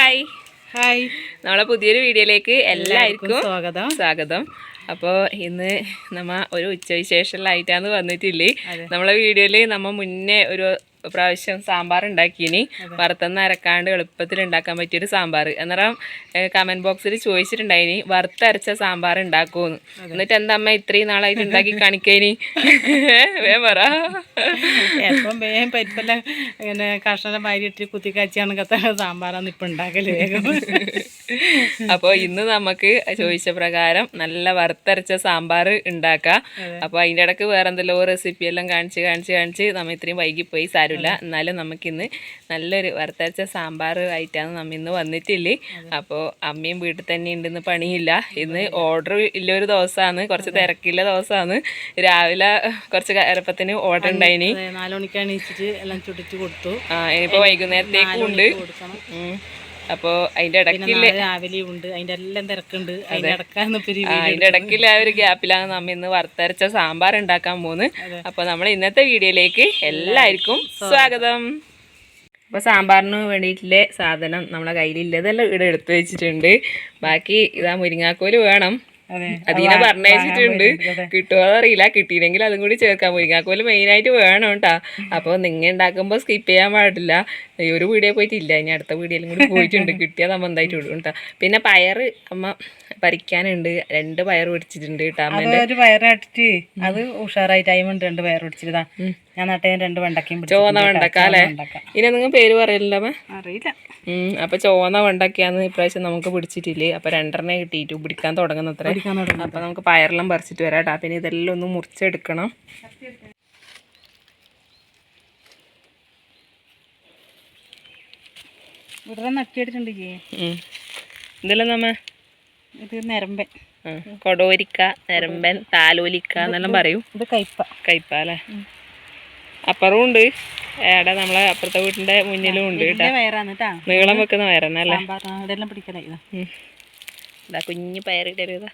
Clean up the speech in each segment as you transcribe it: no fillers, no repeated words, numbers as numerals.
Hi hi നമ്മളെ പുതിയൊരു വീഡിയോയിലേക്ക് എല്ലാവർക്കും സ്വാഗതം. അപ്പോൾ ഇന്ന് നമ്മ ഒരു ഉച്ചവിശേഷമായിട്ടാണ് വന്നിട്ടില്ലേ. നമ്മളെ വീഡിയോയിൽ നമ്മ മുന്നേ ഒരു പ്രാവശ്യം സാമ്പാർ ഉണ്ടാക്കിയിനി, വറുത്തൊന്നും അരക്കാണ്ട് എളുപ്പത്തിൽ ഉണ്ടാക്കാൻ പറ്റിയൊരു സാമ്പാർ. അന്നേരം കമന്റ് ബോക്സിൽ ചോദിച്ചിട്ടുണ്ടായിനി വറുത്തരച്ച സാമ്പാർ ഉണ്ടാക്കുമെന്ന്. എന്നിട്ട് എന്താ അമ്മ ഇത്രയും നാളായിട്ട് ഉണ്ടാക്കി കാണിക്കേനി? വേഗം പറ. എപ്പം വേഗം പരിപ്പെല്ലാം ഇങ്ങനെ കഷ്ണം വാരിയിട്ട് കുത്തിക്കാച്ചിയാണ് കത്ത സാമ്പാറാണ് ഇപ്പം ഉണ്ടാക്കല് വേഗം. അപ്പോൾ ഇന്ന് നമുക്ക് ചോദിച്ച പ്രകാരം നല്ല വറുത്തരച്ച സാമ്പാർ ഉണ്ടാക്കാം. അപ്പോൾ അതിൻ്റെ ഇടയ്ക്ക് വേറെ എന്തെല്ലോ റെസിപ്പി എല്ലാം കാണിച്ച് നമ്മൾ ഇത്രയും വൈകിപ്പോയി. സാരമില്ല, എന്നാലും നമുക്കിന്ന് നല്ലൊരു വറുത്തരച്ച സാമ്പാർ ആയിട്ടാണ് നമ്മ ഇന്ന് വന്നിട്ടില്ലേ. അപ്പോൾ അമ്മയും വീട്ടിൽ തന്നെ ഉണ്ടെന്ന് പണിയില്ല. ഇന്ന് ഓർഡർ ഇല്ലൊരു ദിവസമാണ്, കുറച്ച് തിരക്കില്ല ദിവസമാണ്. രാവിലെ കുറച്ച് അരപ്പത്തിന് ഓർഡർ ഉണ്ടായിനി. 4 മണിക്കാണ് എണീച്ചിട്ട് എല്ലാം ചുട്ടിട്ട് കൊടുത്തു. ഇനിയിപ്പോൾ വൈകുന്നേരത്തേക്കും ഉണ്ട്. അപ്പോൾ അതിൻ്റെ ഇടയ്ക്കില്ല, രാവിലെയും ഉണ്ട്, അതിൻ്റെ എല്ലാം തിരക്കുണ്ട്. അതിൻ്റെ ഇടയ്ക്കില്ല ആ ഒരു ഗ്യാപ്പിലാണ് നമ്മ ഇന്ന് വറുത്തരച്ച സാമ്പാർ ഉണ്ടാക്കാൻ പോകുന്നത്. അപ്പോൾ നമ്മൾ ഇന്നത്തെ വീഡിയോയിലേക്ക് എല്ലാവർക്കും സ്വാഗതം. അപ്പോൾ സാമ്പാറിന് വേണ്ടിയിട്ടുള്ള സാധനം നമ്മളെ കയ്യിലില്ലതെല്ലാം ഇവിടെ എടുത്തു വെച്ചിട്ടുണ്ട്. ബാക്കി ഇതാ മുരിങ്ങാക്കോല് വേണം, അതിനെ പറഞ്ഞയച്ചിട്ടുണ്ട്. കിട്ടുമോ അറിയില്ല, കിട്ടിയില്ലെങ്കിൽ അതും കൂടി ചേർക്കാം. മുരിങ്ങാക്കോല് മെയിനായിട്ട് വേണം കേട്ടോ. അപ്പോൾ നിങ്ങൾ ഉണ്ടാക്കുമ്പോൾ സ്കിപ്പ് ചെയ്യാൻ പാടില്ല. ഈ ഒരു വീഡിയോ പോയിട്ടില്ല, ഇനി അടുത്ത വീഡിയോയിലും കൂടി പോയിട്ടുണ്ട്. കിട്ടിയാൽ നമ്മൾ എന്തായിട്ട് വിടും കേട്ടോ. പിന്നെ പയർ അമ്മ പറിക്കാനുണ്ട്, 2 പയർ പിടിച്ചിട്ടുണ്ട് കേട്ടോ. അമ്മേൻ്റെ ഒരു പയറായിട്ട് അത് ഉഷാറായിട്ട് അയിമുണ്ട് 2 പയർ പിടിച്ചിട്ടാ. ഞാൻ നട്ടേ 2 വെണ്ടക്കയും ചോന്ന വെണ്ടക്ക അല്ലേ? ഇനി നിങ്ങൾ പേര് പറയില്ല അമ്മ? അറിയില്ല. അപ്പോൾ ചോന്ന വെണ്ടക്കയാന്ന് ഇപ്രാവശ്യം നമുക്ക് പിടിച്ചിട്ടില്ലേ. അപ്പോൾ 2 കിട്ടിയിട്ടു പിടിക്കാൻ തുടങ്ങുന്നത്ര. അപ്പോൾ നമുക്ക് പയറെല്ലാം പറിച്ചിട്ട് വരാം കേട്ടോ. പിന്നെ ഇതെല്ലാം ഒന്ന് മുറിച്ചെടുക്കണം. ഇവിടെ നട്ടിയെടുത്തിട്ടുണ്ട്. ഇതെല്ലാം നമ്മ ഇത് നിരമ്പൻ, കൊടോരിക്ക, നിരമ്പൻ, താലോലിക്ക എന്നെല്ലാം പറയും. ഇത് കയ്പ അല്ലേ? അപ്പുറവും ഉണ്ട്, ഏടെ നമ്മളെ അപ്പുറത്തെ വീട്ടിന്റെ മുന്നിലും ഉണ്ട് കേട്ടോ. നീളം വെക്കുന്ന വയറന്നല്ലേ? ഇതാ കുഞ്ഞു പയറിടരുതാ,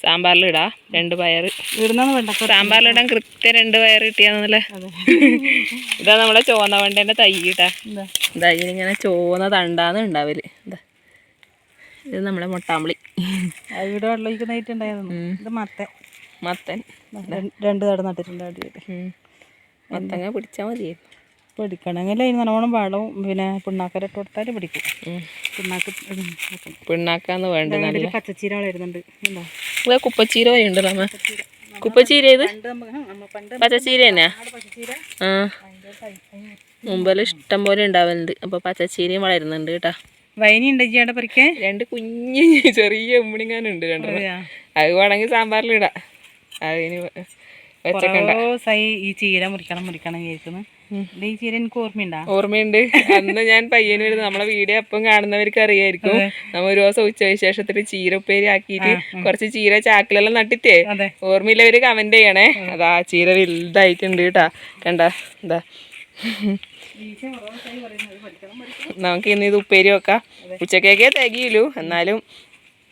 സാമ്പാറിലിടാ 2 പയർ. സാമ്പാറിലിടാൻ കൃത്യം 2 പയർ കിട്ടിയാന്നല്ലേ? ഇതാ നമ്മളെ ചോന്ന വണ്ടേന്റെ തൈ കേട്ടാ. ഇതാ ഇതിനിങ്ങനെ ചോന്ന തണ്ടാന്ന് ഉണ്ടാവല്. ഇതാ ഇത് നമ്മളെ മൊട്ടാമ്പളി. ഇവിടെ വെള്ളമൊഴിക്കുന്നതായിട്ടുണ്ടായിരുന്നു. ഇത് മത്തൻ 2 തടം നട്ടിട്ടുണ്ട്. മത്തങ്ങ പിടിച്ചാൽ മതിയായിരുന്നു. പിടിക്കണമെങ്കിൽ അതിന് നല്ലോണം വളവും പിന്നെ പിണ്ണാക്കരട്ട് കൊടുത്താൽ പിടിക്കും. പിണ്ണാക്കാന്ന് വേണ്ട. പച്ചച്ചീര വളരുന്നുണ്ട്. കുപ്പച്ചീര ഉണ്ട് നമ്മ. കുപ്പച്ചീര ഇത് പച്ചച്ചീര തന്നെയാ? മുമ്പെല്ലാം ഇഷ്ടം പോലെ ഉണ്ടാവലുണ്ട്. അപ്പോൾ പച്ചച്ചീരയും വളരുന്നുണ്ട് കേട്ടോ. വൈനി ഉണ്ട് ചേട്ടാ പറിക്കാൻ. 2 കുഞ്ഞ് ചെറിയ ഉമ്മിണിങ്ങാനുണ്ട് 2. അത് വേണമെങ്കിൽ സാമ്പാറിലിടാം. അതിന് ഈ ചീര മുറിക്കണം വിചാരിക്കുന്നു. ഈ ചീര എനിക്ക് ഓർമ്മയുണ്ട്. അന്ന് ഞാൻ പയ്യന് വരുന്നത്, നമ്മളെ വീഡിയോ അപ്പം കാണുന്നവർക്ക് അറിയായിരിക്കും. നമ്മ ഒരു ദിവസം ഉച്ചവിശേഷത്തിൽ ചീര ഉപ്പേരി ആക്കിയിട്ട് കുറച്ച് ചീര ചാക്കിലെല്ലാം നട്ടിട്ടേ, ഓർമ്മയില്ലവര് കമന്റ് ചെയ്യണേ. അതാ ചീര വലുതായിട്ടുണ്ട് കേട്ടാ. കണ്ട എന്താ, നമുക്ക് ഇന്ന് ഇത് ഉപ്പേരി വെക്കാം. ഉച്ചക്കേക്കേ തികയില്ലൂ, എന്നാലും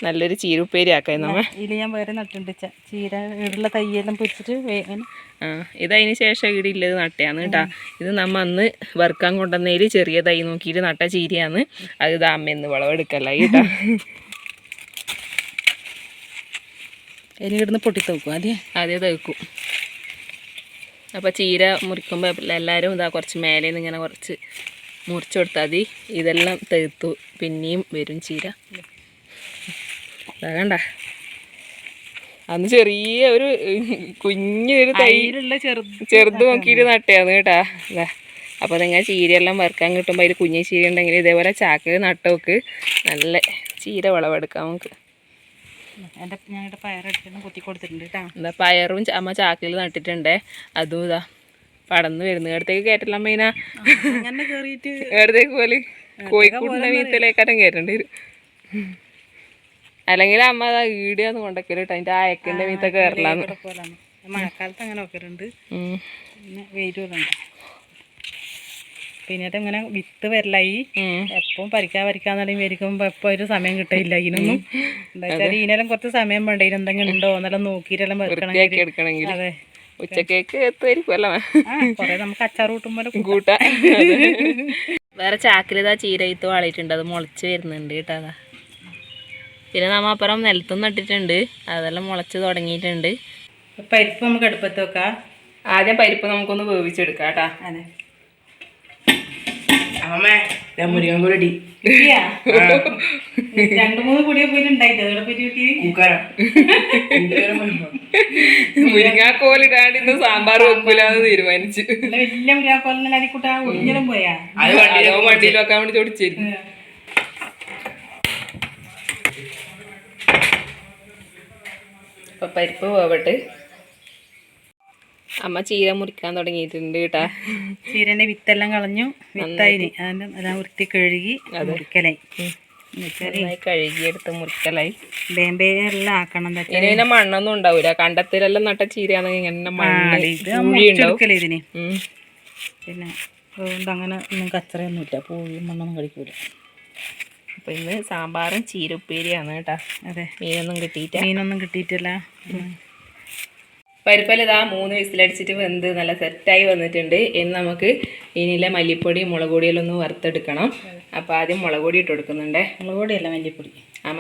നല്ലൊരു ചീര ഉപ്പേരി ആക്കാം നമ്മ. ഞാൻ വേറെ നട്ടുണ്ട് ചീര, ഇടുള്ള തയ്യെല്ലാം പൊരിച്ചിട്ട്. ഇതതിന് ശേഷം ഇടില്ലത് നട്ടയാന്ന് കേട്ടാ. ഇത് നമ്മ അന്ന് വറുക്കാൻ കൊണ്ടുവന്നതിൽ ചെറിയ തൈ നോക്കിയിട്ട് നട്ട ചീരയാന്ന്. അത് ഇത് അമ്മയെന്ന് വിളവെടുക്കല്ല കേട്ടാ. ഇനി ഇവിടുന്ന് പൊട്ടി തേക്കും, ആദ്യം തേക്കും. അപ്പോൾ ചീര മുറിക്കുമ്പോൾ എല്ലാവരും ഇതാ കുറച്ച് മേലേന്ന് ഇങ്ങനെ കുറച്ച് മുറിച്ച് കൊടുത്താൽ മതി. ഇതെല്ലാം തേർത്തു പിന്നെയും വരും ചീര. അതാ കണ്ട, അന്ന് ചെറിയ ഒരു കുഞ്ഞൊരു തൈയിലുള്ള ചെറുത് നോക്കിയിട്ട് നട്ടയാന്ന് കേട്ടാ. അതാ, അപ്പോൾ നിങ്ങൾ ചീരയെല്ലാം വറുക്കാൻ കിട്ടുമ്പോൾ അതിൽ കുഞ്ഞു ചീര ഉണ്ടെങ്കിൽ ഇതേപോലെ ചാക്കിൽ നട്ടോക്ക്, നല്ല ചീര വിളവെടുക്കാം നമുക്ക്. എന്താ പയറും അമ്മ ചാക്കിൽ നട്ടിട്ടുണ്ടേ. അതും ഇതാ പടന്ന് വരുന്നു. അടുത്തേക്ക് കയറ്റല്ല അമ്മ. അടുത്തേക്ക് പോലെ കോഴിക്കൂടിൻ്റെ മീത്തിലേക്കാരം കയറ്റേണ്ടി വരും. അല്ലെങ്കിൽ അമ്മ അതാ ഈടിയാന്ന് കൊണ്ടൊക്കെ അതിന്റെ അയക്കിന്റെ മീത്തൊക്കെ കയറലാന്ന്. മഴക്കാലത്ത് അങ്ങനെ വെക്കലുണ്ട്. പിന്നെ വെയിലുണ്ട്. പിന്നെ ഇങ്ങനെ വിത്ത് വരലായി. എപ്പം പരിക്കാന്ന് വരിക്കുമ്പോ എപ്പോ ഒരു സമയം കിട്ടില്ല ഇതിനൊന്നും. എന്താ വെച്ചാൽ ഇതിനെല്ലാം കുറച്ച് സമയം വേണ്ട. ഇതിനെന്തെങ്കിലും ഉണ്ടോ എന്നെല്ലാം നോക്കിയിട്ടെല്ലാം വെക്കണമെങ്കിൽ. അതെ, ഉച്ചക്കേക്ക് എത്തുമായിരിക്കും അല്ലേ? കൊറേ നമുക്ക് അച്ചാർ കൂട്ടുമ്പോൾ കൂട്ടാ. വേറെ ചാക്കിലിതാ ചീരയിത്ത് വാളിയിട്ടുണ്ട്, അത് മുളച്ച് വരുന്നുണ്ട് കേട്ടോ. അതാ പിന്നെ നമ്മ അപ്പുറം നിലത്തും നട്ടിട്ടുണ്ട്, അതെല്ലാം മുളച്ച് തുടങ്ങിയിട്ടുണ്ട്. പരിപ്പ് നമുക്ക് അടുപ്പത്ത് വെക്കാം. ആദ്യം പരിപ്പ് നമുക്കൊന്ന് വേവിച്ചെടുക്കാം കേട്ടാ. അതെ മുരിങ്ങ കിട്ടിയാ 2-3 പൊടിയെ പോയിട്ട് ഉണ്ടായിട്ട് അതോടെ പോയിട്ട് കിട്ടി. മുരിങ്ങാക്കോലിടാണ്ട് ഇന്ന് സാമ്പാർ വെക്കൂലെന്ന് തീരുമാനിച്ചു. വലിയ മുരിങ്ങാക്കോലിനെ അതിക്കൂട്ടാ ഒഴിഞ്ഞലും പോയാ അതോ വണ്ടിയിൽ വെക്കാൻ വേണ്ടി ചോദിച്ചിരുന്നു. അപ്പൊ പരിപ്പ് വേവട്ട്. അമ്മ ചീര മുറിക്കാൻ തുടങ്ങിയിട്ടുണ്ട് കേട്ടാ. ചീരന്റെ വിത്തെല്ലാം കളഞ്ഞു, വിത്തായിന് അതിന്റെ എല്ലാം വൃത്തി കഴുകി മുറിക്കലായി. കഴുകിയെടുത്ത് മുറിക്കലായി. ബേമ്പെല്ലാം ആക്കണം. ഇനി പിന്നെ മണ്ണൊന്നും ഉണ്ടാവൂല. കണ്ടത്തിലെല്ലാം നട്ട ചീരയാണെങ്കിൽ ഇങ്ങനെ മണ്ണ് ഇതിന് പിന്നെ അതുകൊണ്ട് അങ്ങനെ ഒന്നും കച്ചറയൊന്നുമില്ല, പൂവും മണ്ണൊന്നും കഴിക്കൂല. അപ്പൊ ഇന്ന് സാമ്പാറും ചീര ഉപ്പേരിയാണ് കേട്ടാ. അതെ, മീനൊന്നും കിട്ടിയിട്ടില്ല. പരിപ്പല് ഇതാ 3 വിസിലടിച്ചിട്ട് വെന്ത് നല്ല സെറ്റായി വന്നിട്ടുണ്ട്. ഇനി നമുക്ക് ഇതിലെ മല്ലിപ്പൊടി മുളക് പൊടിയെല്ലാം ഒന്ന് വറുത്തെടുക്കണം. അപ്പോൾ ആദ്യം മുളക് പൊടി ഇട്ട് കൊടുക്കുന്നുണ്ട്. മുളക് പൊടിയല്ല, മല്ലിപ്പൊടി.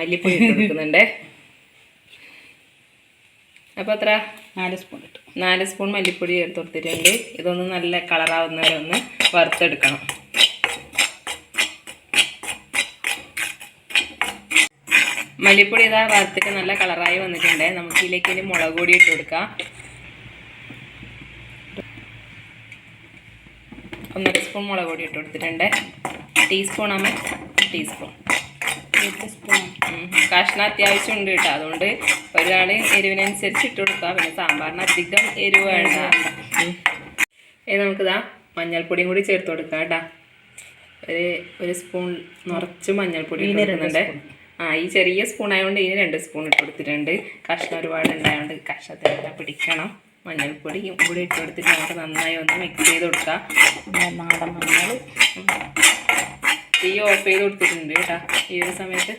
മല്ലിപ്പൊടി ഇട്ട് കൊടുക്കുന്നുണ്ട്. അപ്പോൾ എത്ര 4 സ്പൂൺ ഇട്ടു. 4 സ്പൂൺ മല്ലിപ്പൊടി ചേർത്ത് കൊടുത്തിട്ടുണ്ട്. ഇതൊന്ന് നല്ല കളറാവുന്നവരെ ഒന്ന് വറുത്തെടുക്കണം. മല്ലിപ്പൊടി ഇതാ വറുത്തിട്ട് നല്ല കളറായി വന്നിട്ടുണ്ട്. നമുക്ക് ഇതിലേക്ക് ഇനി മുളക് പൊടി ഇട്ട് കൊടുക്കാം. 1.5 സ്പൂൺ മുളക് പൊടി ഇട്ട് കൊടുത്തിട്ടുണ്ട്. ടീസ്പൂൺ ആകുമ്പോൾ ടീസ്പൂൺ. കഷ്ണം അത്യാവശ്യം ഉണ്ട് കേട്ടോ, അതുകൊണ്ട് ഒരാൾ എരിവിനനുസരിച്ച് ഇട്ട് കൊടുക്കുക. പിന്നെ സാമ്പാറിന് അധികം എരിവ് വേണ്ട. ഇനി നമുക്കിതാ മഞ്ഞൾപ്പൊടിയും കൂടി ചേർത്ത് കൊടുക്കാം കേട്ടോ. ഒരു സ്പൂൺ നിറച്ച് മഞ്ഞൾപ്പൊടി ഇട്ട് കൊടുക്കുന്നുണ്ട്. ഈ ചെറിയ സ്പൂൺ ആയതുകൊണ്ട് ഇതിന് 2 സ്പൂൺ ഇട്ട് കൊടുത്തിട്ടുണ്ട്. കഷ്ണം ഒരുപാട് ഉണ്ടായതുകൊണ്ട് കഷ്ണത്തിനെല്ലാം പിടിക്കണം. മഞ്ഞൾപ്പൊടിയും കൂടി ഇട്ട് കൊടുത്തിട്ട് നമുക്ക് നന്നായി ഒന്ന് മിക്സ് ചെയ്ത് കൊടുക്കാം. നാടൻ മഞ്ഞൾ തീ ഓഫ് ചെയ്ത് കൊടുത്തിട്ടുണ്ട് കേട്ടോ ഈ ഒരു സമയത്ത്.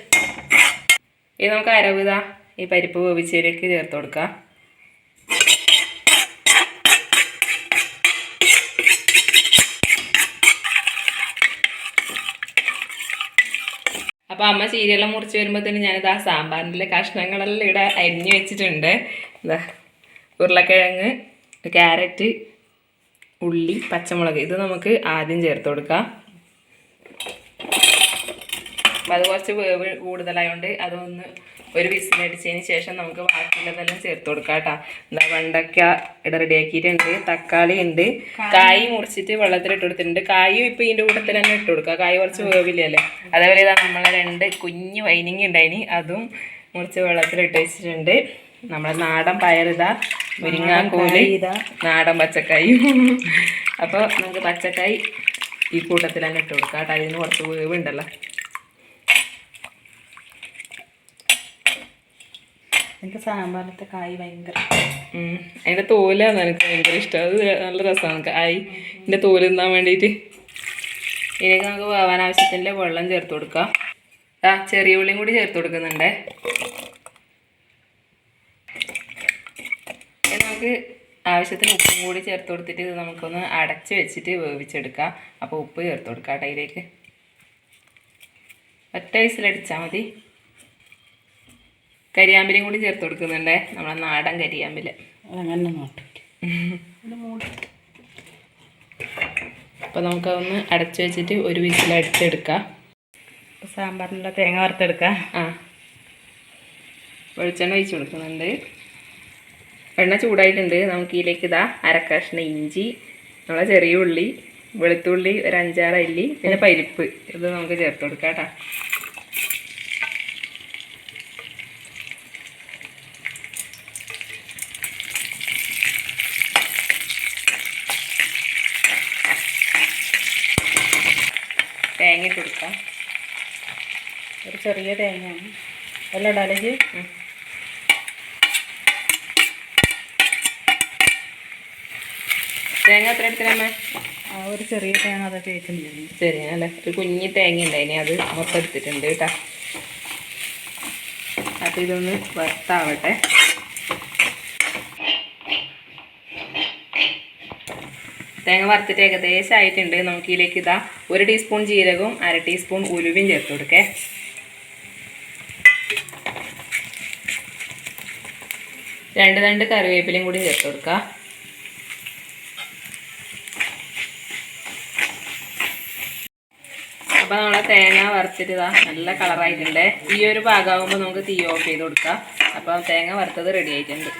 ഇത് നമുക്ക് അരവ് ഇതാ ഈ പരിപ്പ് വേവിച്ചതിലേക്ക് ചേർത്ത് കൊടുക്കാം. അപ്പോൾ അമ്മ ചീരയെല്ലാം മുറിച്ച് വരുമ്പോഴത്തേനും ഞാനിതാ സാമ്പാറിൻ്റെ കഷ്ണങ്ങളെല്ലാം ഇവിടെ അരിഞ്ഞ് വെച്ചിട്ടുണ്ട്. ഇതാ ഉരുളക്കിഴങ്ങ്, ക്യാരറ്റ്, ഉള്ളി, പച്ചമുളക് ഇത് നമുക്ക് ആദ്യം ചേർത്ത് കൊടുക്കാം. അപ്പം അത് കുറച്ച് വേവ് കൂടുതലായതുകൊണ്ട് അതൊന്ന് ഒരു വിസിലടിച്ചതിന് ശേഷം നമുക്ക് ബാക്കിയുള്ളതെല്ലാം ചേർത്ത് കൊടുക്കാം കേട്ടോ. എന്താ വെണ്ടയ്ക്ക ഇവിടെ റെഡിയാക്കിയിട്ടുണ്ട്, തക്കാളി ഉണ്ട്, കായ് മുറിച്ചിട്ട് വെള്ളത്തിലിട്ട് കൊടുത്തിട്ടുണ്ട്. കായും ഇപ്പം ഇതിൻ്റെ കൂട്ടത്തിൽ തന്നെ ഇട്ട് കൊടുക്കുക, കായ് കുറച്ച് വേവില്ലല്ലേ. അതേപോലെ ഇതാ നമ്മളെ 2 കുഞ്ഞ് വൈനിങ്ങ ഉണ്ടായിന്, അതും മുറിച്ച് വെള്ളത്തിലിട്ട് വെച്ചിട്ടുണ്ട്. നമ്മളെ നാടൻ പയറിതാ, മുരിങ്ങാക്കോല്, നാടൻ പച്ചക്കായും. അപ്പോൾ നമുക്ക് പച്ചക്കായ് ഈ കൂട്ടത്തിൽ തന്നെ ഇട്ട് കൊടുക്കാം കേട്ടോ, അതിന് കുറച്ച് വേവുണ്ടല്ലോ. എനിക്ക് സാമ്പാറിലത്തെ കായ് ഭയങ്കര അതിൻ്റെ തോലാണ് എനിക്ക് ഭയങ്കര ഇഷ്ടം. അത് നല്ല രസമാണ് കായ്, ഇതിൻ്റെ തോല് തിന്നാൻ വേണ്ടിയിട്ട്. ഇതിലേക്ക് നമുക്ക് വേവാൻ ആവശ്യത്തിൻ്റെ വെള്ളം ചേർത്ത് കൊടുക്കാം. ചെറിയ ഉള്ളിയും കൂടി ചേർത്ത് കൊടുക്കുന്നുണ്ട്. നമുക്ക് ആവശ്യത്തിന് ഉപ്പും കൂടി ചേർത്ത് കൊടുത്തിട്ട് ഇത് നമുക്കൊന്ന് അടച്ച് വെച്ചിട്ട് വേവിച്ചെടുക്കാം. അപ്പോൾ ഉപ്പ് ചേർത്ത് കൊടുക്കാം കേട്ടോ ഇതിലേക്ക്. ഒറ്റ വിസിലടിച്ചാൽ മതി. കരിയാമ്പിലയും കൂടി ചേർത്ത് കൊടുക്കുന്നുണ്ട്, നമ്മളെ നാടൻ കരിയാമ്പില. അങ്ങനെ അപ്പോൾ നമുക്കതൊന്ന് അടച്ച് വെച്ചിട്ട് ഒരു വിസിലടിച്ചെടുക്കാം. സാമ്പാറിനുള്ള തേങ്ങ വറുത്തെടുക്കാം. വെളിച്ചെണ്ണ ഒഴിച്ച് കൊടുക്കുന്നുണ്ട്. എണ്ണ ചൂടായിട്ടുണ്ട്. നമുക്ക് ഇതിലേക്ക് ഇതാ 1/2 കഷ്ണം ഇഞ്ചി, നമ്മളെ ചെറിയ ഉള്ളി, വെളുത്തുള്ളി, ഒരു 5-6 അല്ലി, പിന്നെ പരിപ്പ് ഇത് നമുക്ക് ചേർത്ത് കൊടുക്കാം കേട്ടോ. തേങ്ങ ഇട്ട് കൊടുക്കാം. ഒരു ചെറിയ തേങ്ങയാണ് എല്ലാം ഇടാലേക്ക്. തേങ്ങ എത്ര എടുത്തിട്ടമ്മ? ഒരു ചെറിയ തേങ്ങ അതൊക്കെ വെച്ചിട്ടുണ്ട്. ശരി അല്ലേ, ഒരു കുഞ്ഞി തേങ്ങ ഉണ്ടായിനി, അത് മൊത്തം എടുത്തിട്ടുണ്ട് കേട്ടോ. അപ്പോൾ ഇതൊന്ന് വറുത്താവട്ടെ. തേങ്ങ വറുത്തിട്ട് ഏകദേശം ആയിട്ടുണ്ട്. നമുക്ക് ഇതിലേക്ക് ഇതാ 1 ടീസ്പൂൺ ജീരകവും 1/2 ടീസ്പൂൺ ഉലുവയും ചേർത്ത് കൊടുക്കേ. രണ്ട് കറിവേപ്പിലയും കൂടി ചേർത്ത് കൊടുക്കാം. അപ്പോൾ നമ്മളെ തേങ്ങ വറുത്തിട്ട് ഇതാ നല്ല കളറായിട്ടുണ്ട്. ഈ ഒരു ഭാഗമാകുമ്പോൾ നമുക്ക് തീ ഓഫ് ചെയ്ത് കൊടുക്കാം. അപ്പോൾ തേങ്ങ വറുത്തത് റെഡി ആയിട്ടുണ്ട്.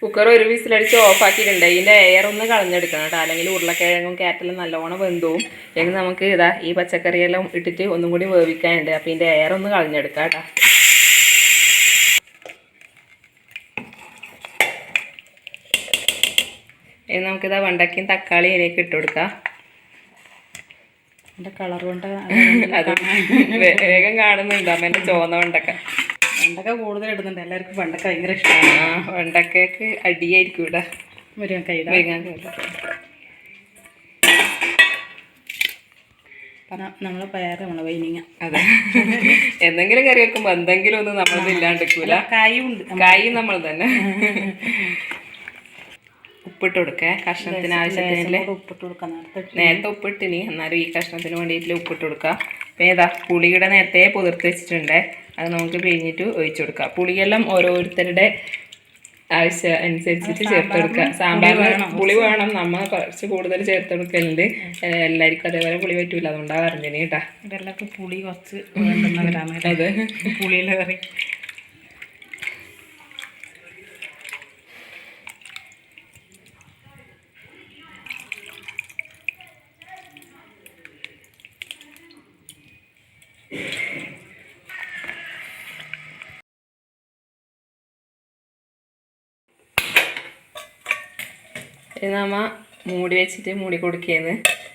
കുക്കർ ഒരു വിസിലടിച്ച് ഓഫാക്കിയിട്ടുണ്ട്. ഇതിൻ്റെ എയർ ഒന്ന് കളഞ്ഞെടുക്കണം കേട്ടോ, അല്ലെങ്കിൽ ഉരുളക്കിഴങ്ങും ക്യാരറ്റെല്ലാം നല്ലോണം വെന്തവും. അല്ലെങ്കിൽ നമുക്ക് ഇതാ ഈ പച്ചക്കറിയെല്ലാം ഇട്ടിട്ട് ഒന്നും കൂടി വേവിക്കാനുണ്ട്. അപ്പോൾ ഇതിൻ്റെ എയർ ഒന്ന് കളഞ്ഞെടുക്കാം കേട്ടോ. ഇനി നമുക്കിതാ വെണ്ടയ്ക്കും തക്കാളി ഇതിലേക്ക് ഇട്ട് കൊടുക്കാം. എൻ്റെ കളർ കൊണ്ട് അത് വേഗം കാണുന്നുണ്ട് അമ്മേൻ്റെ ചുവന്ന വെണ്ടക്ക. വെണ്ടക്ക കൂടുതൽ ഇടുന്നുണ്ട്. എല്ലാവർക്കും വെണ്ടക്ക ഭയങ്കര ഇഷ്ടമാണ്. വെണ്ടക്കയ്ക്ക് അടിയായിരിക്കും ഇവിടെ മുരിങ്ങക്കൈയുടെ നമ്മളെ പയറ് നമ്മളെ വൈനിങ്ങ. അതെ, എന്തെങ്കിലും കറി വെക്കുമ്പോൾ എന്തെങ്കിലും ഒന്ന് നമ്മളത് ഇല്ലാണ്ടിരിക്കൂല. കായും നമ്മൾ തന്നെ. ഉപ്പിട്ട് കൊടുക്കേ, കഷ്ണത്തിന് ആവശ്യത്തിന് ഉപ്പിട്ട് കൊടുക്കാം. നേരത്തെ ഉപ്പിട്ടിനി, എന്നാലും ഈ കഷ്ണത്തിന് വേണ്ടിയിട്ട് ഉപ്പിട്ട് കൊടുക്കാം. പിന്നെ ഇതാ പുളിയുടെ നേരത്തെ പുതിർത്ത് വെച്ചിട്ടുണ്ട്, അത് നമുക്ക് പിഴിഞ്ഞിട്ട് ഒഴിച്ചു കൊടുക്കാം. പുളിയെല്ലാം ഓരോരുത്തരുടെ ആവശ്യം അനുസരിച്ചിട്ട് ചേർത്ത് കൊടുക്കുക. സാമ്പാറിന് പുളി വേണം, നമ്മൾ കുറച്ച് കൂടുതൽ ചേർത്ത് കൊടുക്കലുണ്ട്. എല്ലാവർക്കും അതേപോലെ പുളി പറ്റൂല, അതുകൊണ്ടാണ് പറഞ്ഞിന് കേട്ടാ. എല്ലാവർക്കും പുളി കുറച്ച് വേണ്ടുന്നവരാണ്. അതെ, പുളിയിലെ കറി. ഇത് നമ്മ മൂടി വെച്ചിട്ട് മൂടി കൊടുക്കുകയെന്ന്.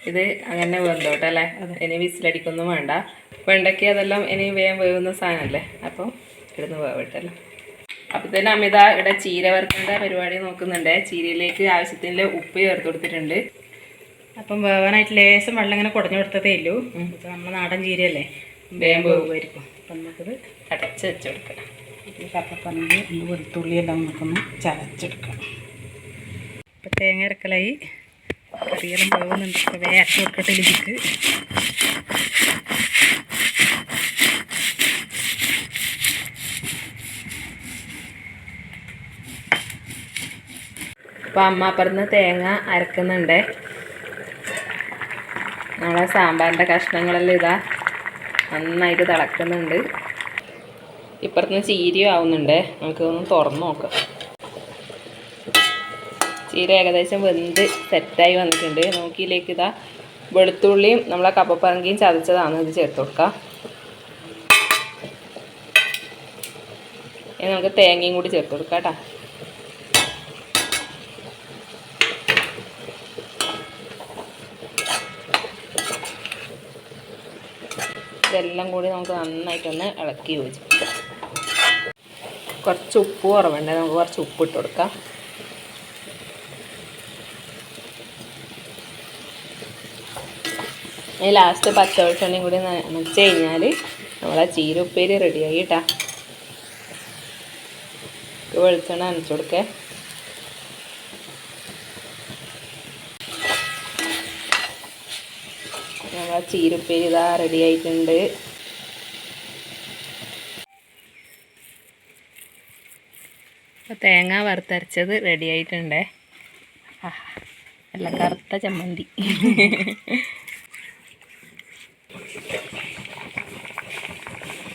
ഇത് അങ്ങനെ വെന്തോട്ടെ അല്ലേ, ഇനി വിസിലടിക്കൊന്നും വേണ്ട. വെണ്ടയ്ക്ക് അതെല്ലാം ഇനി വേഗം വേവുന്ന സാധനമല്ലേ, അപ്പോൾ ഇടുന്ന് വേവിട്ടല്ലോ. അപ്പോൾ തന്നെ അമിത ഇവിടെ ചീര വറുക്കേണ്ട പരിപാടി നോക്കുന്നുണ്ട്. ചീരയിലേക്ക് ആവശ്യത്തിന് ഉപ്പ് ചേർത്ത് കൊടുത്തിട്ടുണ്ട്. അപ്പം വേവാനായിട്ട് ലേശം വെള്ളം ഇങ്ങനെ കുടഞ്ഞു കൊടുത്തതേ ഉള്ളൂ. നമ്മൾ നാടൻ ചീരയല്ലേ, വേഗം വേവുമായിരിക്കും. അപ്പം നമുക്കത് അടച്ച് വെച്ച് കൊടുക്കാം. കപ്പപ്പണെങ്കിൽ ഒന്ന് വെളുത്തുള്ളിയെല്ലാം നമുക്കൊന്ന് ചതച്ചെടുക്കാം. ഇപ്പം തേങ്ങ അരക്കലായി, കറിയെല്ലാം വേവുന്നുണ്ട്. ഇപ്പം വേഗം അരച്ച് കൊടുക്കട്ടെ ഇതിലേക്ക്. അപ്പോൾ അമ്മ അപ്പുറത്ത് തേങ്ങ അരക്കുന്നുണ്ട്. നമ്മളെ സാമ്പാറിൻ്റെ കഷ്ണങ്ങളെല്ലാം ഇതാ നന്നായിട്ട് തിളക്കുന്നുണ്ട്. ഇപ്പുറത്തുനിന്ന് ചീരയും ആവുന്നുണ്ട്. നമുക്കിതൊന്ന് തുറന്ന് നോക്കാം. ചീര ഏകദേശം വെന്ത് സെറ്റായി വന്നിട്ടുണ്ട്. നോക്കിയിലേക്ക് ഇതാ വെളുത്തുള്ളിയും നമ്മളെ കപ്പപ്പറങ്കിയും ചതച്ചതാണ് ഇത് ചേർത്ത് കൊടുക്കാം. ഇനി നമുക്ക് തേങ്ങയും കൂടി ചേർത്ത് കൊടുക്കാം കേട്ടോ. ഇതെല്ലാം കൂടി നമുക്ക് നന്നായിട്ടൊന്ന് ഇളക്കി യോജിപ്പിക്കാം. കുറച്ച് ഉപ്പ് കുറവുണ്ട്, നമുക്ക് കുറച്ച് ഉപ്പ് ഇട്ട് കൊടുക്കാം. ഈ ലാസ്റ്റ് പച്ചവെളിച്ചെണ്ണയും കൂടി നനച്ച് കഴിഞ്ഞാൽ നമ്മളെ ചീര ഉപ്പേരി റെഡിയായി കേട്ടാ. വെളിച്ചെണ്ണ നനച്ച് കൊടുക്കേ. നമ്മളെ ചീര ഉപ്പേരി ഇതാ റെഡി ആയിട്ടുണ്ട്. തേങ്ങ വറുത്തരച്ചത് റെഡി ആയിട്ടുണ്ട്. നല്ല കറുത്ത ചമ്മന്തി.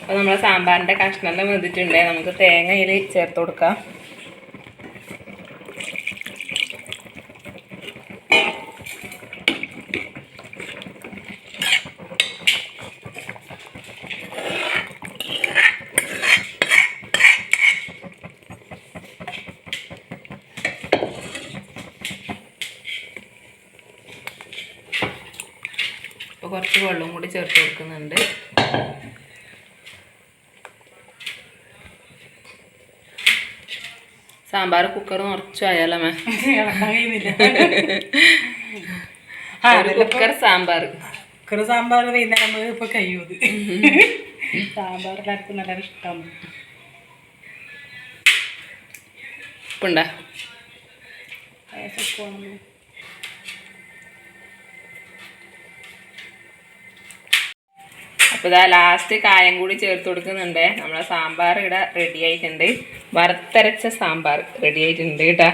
അപ്പോൾ നമ്മളെ സാമ്പാറിൻ്റെ കഷ്ണമെല്ലാം വെന്തിട്ടുണ്ട്. നമുക്ക് തേങ്ങ ഇതിൽ ചേർത്ത് കൊടുക്കാം. അപ്പോൾ കുറച്ച് വെള്ളവും കൂടി ചേർത്ത് കൊടുക്കുന്നുണ്ട്. സാമ്പാർ കുക്കർ നിറച്ചു ആയാലോ may, cooker sambar. Cooker sambar വൈകുന്നേരം ഇപ്പോൾ കഴിയും. സാമ്പാർ എല്ലാവർക്കും നല്ല ഇഷ്ടമാണ്. ഉപ്പുണ്ടാ? അപ്പോൾ ഇതാ ലാസ്റ്റ് കായം കൂടി ചേർത്ത് കൊടുക്കുന്നുണ്ട്. നമ്മളെ സാമ്പാർ ഇവിടെ റെഡി ആയിട്ടുണ്ട്. വറുത്തരച്ച സാമ്പാർ റെഡി ആയിട്ടുണ്ട് കേട്ടോ.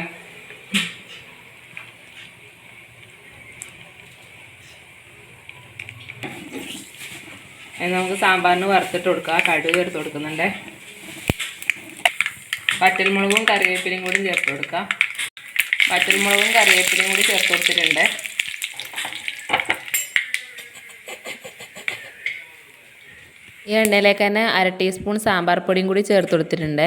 നമുക്ക് സാമ്പാറിന് വറുത്തിട്ട് കൊടുക്കാം. കടുക് ചേർത്ത് കൊടുക്കുന്നുണ്ട്. വറ്റൽമുളകും കറിവേപ്പിലയും കൂടി ചേർത്ത് കൊടുക്കാം. വറ്റൽമുളകും കറിവേപ്പിലയും കൂടി ചേർത്ത് കൊടുത്തിട്ടുണ്ട്. ഈ എണ്ണയിലേക്ക് തന്നെ 1/2 ടീസ്പൂൺ സാമ്പാർ പൊടിയും കൂടി ചേർത്ത് കൊടുത്തിട്ടുണ്ട്.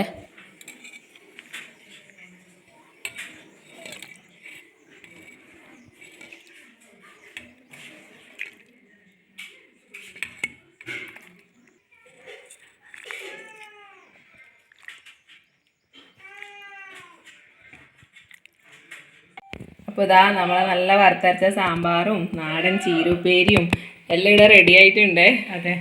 അപ്പോൾ ഇതാ നമ്മളെ നല്ല വറുത്തരച്ച സാമ്പാറും നാടൻ ചീരുപ്പേരിയും എല്ലാം ഇവിടെ റെഡി ആയിട്ടുണ്ട്. അതെ.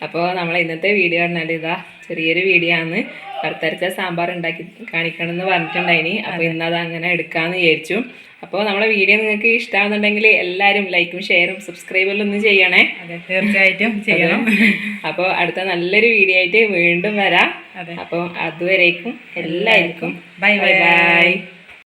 അപ്പോൾ നമ്മൾ ഇന്നത്തെ വീഡിയോ പറഞ്ഞാൽ ഇതാ ചെറിയൊരു വീഡിയോ ആണ്. വറുത്തരച്ച സാമ്പാർ ഉണ്ടാക്കി കാണിക്കണം എന്ന് പറഞ്ഞിട്ടുണ്ടായിനി. അപ്പോൾ ഇന്നത് അങ്ങനെ എടുക്കാമെന്ന് വിചാരിച്ചു. അപ്പോൾ നമ്മളെ വീഡിയോ നിങ്ങൾക്ക് ഇഷ്ടമാകുന്നുണ്ടെങ്കിൽ എല്ലാവരും ലൈക്കും ഷെയറും സബ്സ്ക്രൈബെല്ലാം ഒന്ന് ചെയ്യണേ. അതെ, തീർച്ചയായിട്ടും ചെയ്യണം. അപ്പോൾ അടുത്ത നല്ലൊരു വീഡിയോ ആയിട്ട് വീണ്ടും വരാം. അതെ. അപ്പോൾ അതുവരേക്കും എല്ലാവർക്കും ബൈ ബൈ.